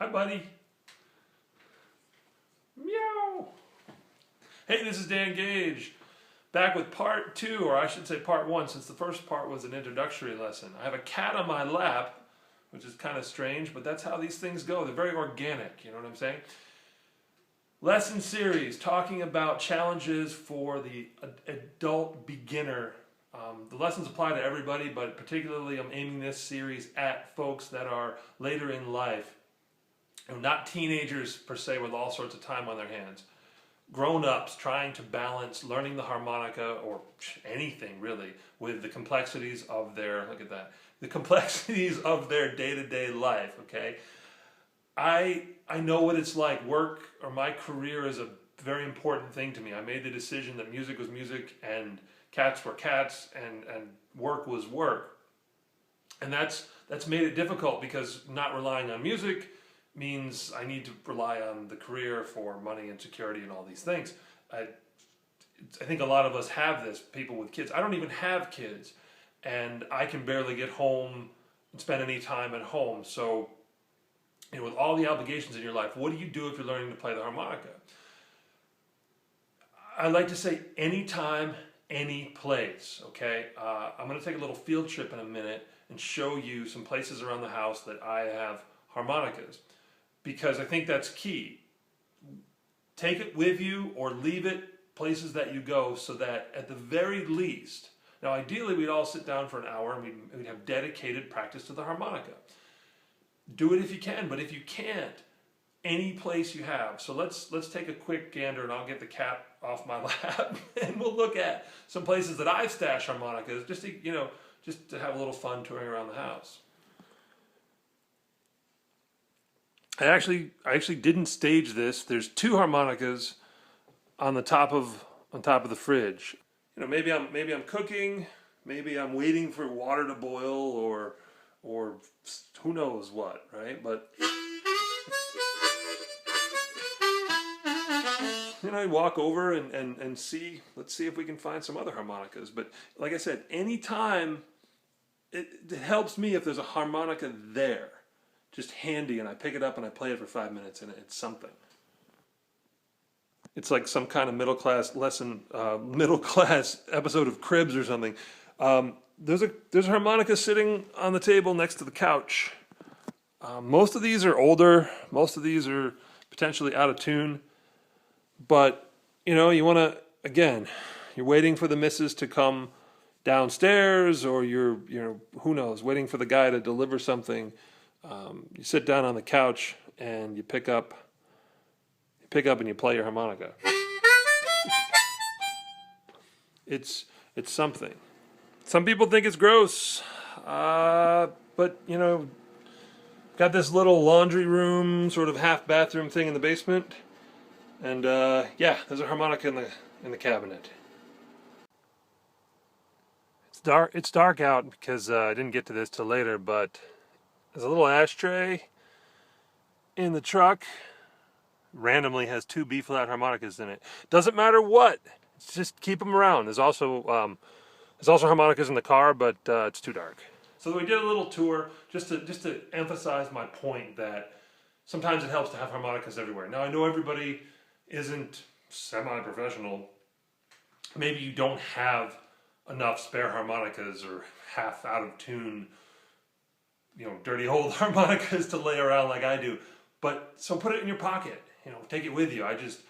Hi, buddy. Meow. Hey, this is Dan Gage, back with part 2, or I should say part 1, since the first part was an introductory lesson. I have a cat on my lap, which is kind of strange, but that's how these things go. They're very organic, you know what I'm saying? Lesson series, talking about challenges for the adult beginner. The lessons apply to everybody, but particularly I'm aiming this series at folks that are later in life. Not teenagers per se with all sorts of time on their hands. Grown-ups trying to balance learning the harmonica, or anything really, with the complexities of their, look at that, the complexities of their day-to-day life, okay? I know what it's like. Work, or my career, is a very important thing to me. I made the decision that music was music and cats were cats and work was work. And that's made it difficult, because not relying on music means I need to rely on the career for money and security and all these things. I think a lot of us have this, people with kids. I don't even have kids, and I can barely get home and spend any time at home. So, with all the obligations in your life, what do you do if you're learning to play the harmonica? I like to say anytime, any place, okay? I'm going to take a little field trip in a minute and show you some places around the house that I have harmonicas, because I think that's key. Take it with you or leave it places that you go, so that at the very least, now ideally we'd all sit down for an hour and we'd have dedicated practice to the harmonica. Do it if you can, but if you can't, any place you have. So let's take a quick gander, and I'll get the cat off my lap and we'll look at some places that I've stashed harmonicas, just to have a little fun touring around the house. I actually didn't stage this. There's 2 harmonicas on the top of the fridge. Maybe I'm cooking, maybe I'm waiting for water to boil, or who knows what, right? But I walk over and see, let's see if we can find some other harmonicas. But like I said, anytime, it helps me if there's a harmonica there, just handy, and I pick it up and I play it for 5 minutes, and it's something. It's like some kind of middle class episode of Cribs or something. There's a harmonica sitting on the table next to the couch. Most of these are older. Most of these are potentially out of tune. But, you want to, again, you're waiting for the missus to come downstairs, or you're who knows, waiting for the guy to deliver something. You sit down on the couch and you pick up and you play your harmonica. It's something. Some people think it's gross, but got this little laundry room, sort of half bathroom thing in the basement, and yeah, there's a harmonica in the cabinet. It's dark out because I didn't get to this till later, but there's a little ashtray in the truck. Randomly has 2 B-flat harmonicas in it. Doesn't matter what. It's just keep them around. There's also harmonicas in the car, but it's too dark. So we did a little tour just to emphasize my point that sometimes it helps to have harmonicas everywhere. Now, I know everybody isn't semi-professional. Maybe you don't have enough spare harmonicas, or half out of tune, dirty old harmonicas to lay around like I do. But so put it in your pocket. Take it with you. I just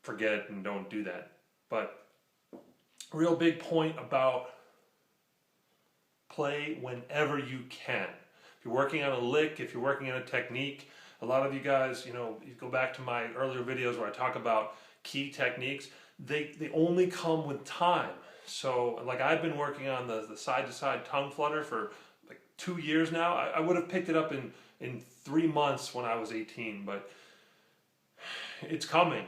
forget and don't do that. But real big point about play whenever you can. If you're working on a lick, if you're working on a technique, a lot of you guys, you go back to my earlier videos where I talk about key techniques. They only come with time. So, like, I've been working on the side-to-side tongue flutter for like 2 years now. I would have picked it up in 3 months when I was 18, but it's coming.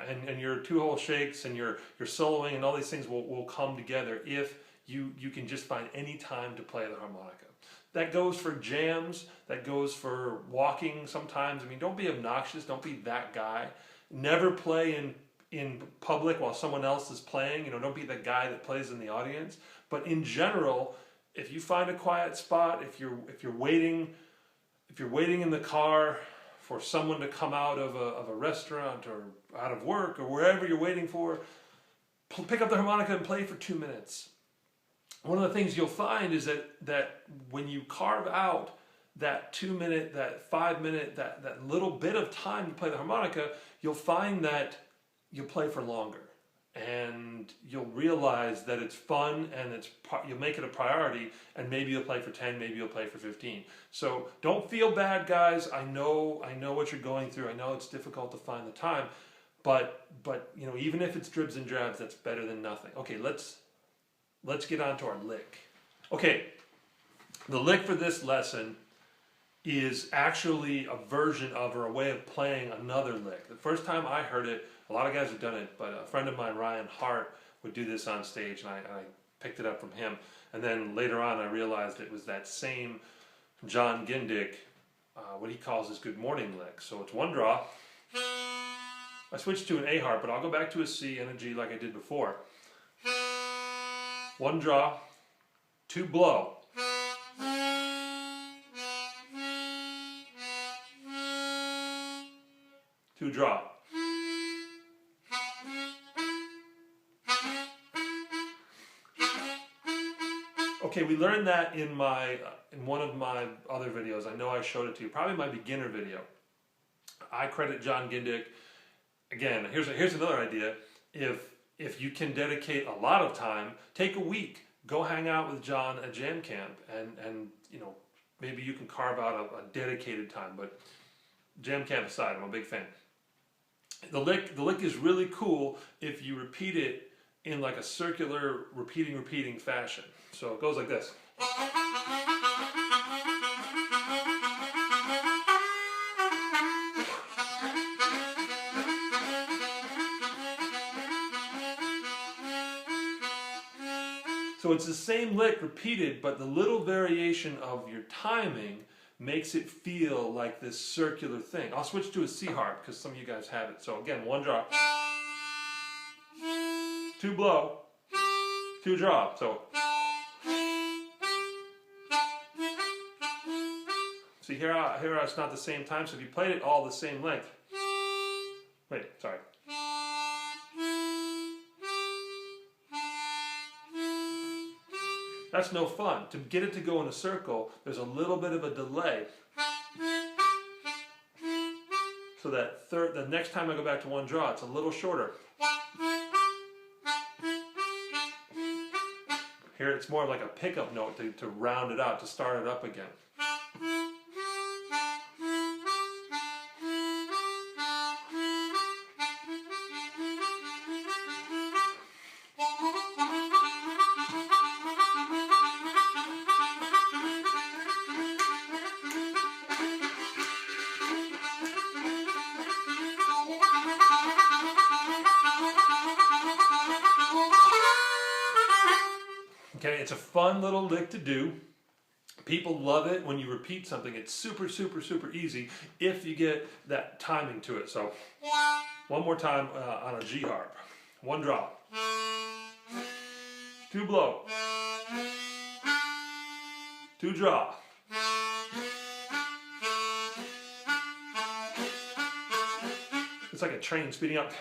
And your 2-hole shakes and your soloing and all these things will come together if you can just find any time to play the harmonica. That goes for jams, that goes for walking sometimes. Don't be obnoxious, don't be that guy. Never play in public while someone else is playing. Don't be the guy that plays in the audience. But in general, if you find a quiet spot, if you're waiting if you're waiting in the car for someone to come out of a restaurant or out of work or wherever you're waiting for, pick up the harmonica and play for 2 minutes. One of the things you'll find is that when you carve out that 2 minute, that 5 minute, that little bit of time to play the harmonica, you'll find that you'll play for longer. And you'll realize that it's fun and you'll make it a priority, and maybe you'll play for 10, maybe you'll play for 15. So don't feel bad, guys. I know what you're going through. I know it's difficult to find the time, but you know, even if it's dribs and drabs, that's better than nothing. Okay, let's get on to our lick. Okay, the lick for this lesson is actually a version of, or a way of playing another lick. The first time I heard it, a lot of guys have done it, but a friend of mine, Ryan Hart, would do this on stage, and I picked it up from him. And then later on, I realized it was that same John Gindick, what he calls his good morning lick. So it's one draw. I switched to an A harp, but I'll go back to a C and a G like I did before. One draw, 2 blow. 2 draw. Okay, we learned that in one of my other videos. I know I showed it to you, probably my beginner video. I credit John Gindick. Again, here's another idea. If you can dedicate a lot of time, take a week, go hang out with John at Jam Camp, and you know, maybe you can carve out a dedicated time. But Jam Camp aside, I'm a big fan. The lick is really cool if you repeat it in like a circular, repeating fashion. So it goes like this. So it's the same lick repeated, but the little variation of your timing makes it feel like this circular thing. I'll switch to a C harp because some of you guys have it. So again, 1 draw, 2 blow, 2 draw. So see here it's not the same time. So if you played it all the same length, wait, sorry. That's no fun. To get it to go in a circle, there's a little bit of a delay. So that the next time I go back to 1 draw, it's a little shorter. Here it's more like a pickup note to round it out, to start it up again. Okay, it's a fun little lick to do. People love it when you repeat something. It's super easy if you get that timing to it. So, one more time on a G harp. 1 draw, 2 blow, 2 draw. It's like a train speeding up.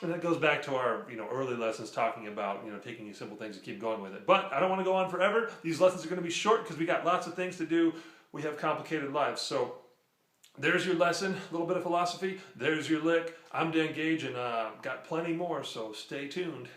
And that goes back to our early lessons talking about taking these simple things and keep going with it. But I don't want to go on forever. These lessons are going to be short because we got lots of things to do. We have complicated lives. So there's your lesson, a little bit of philosophy. There's your lick. I'm Dan Gage, and got plenty more, so stay tuned.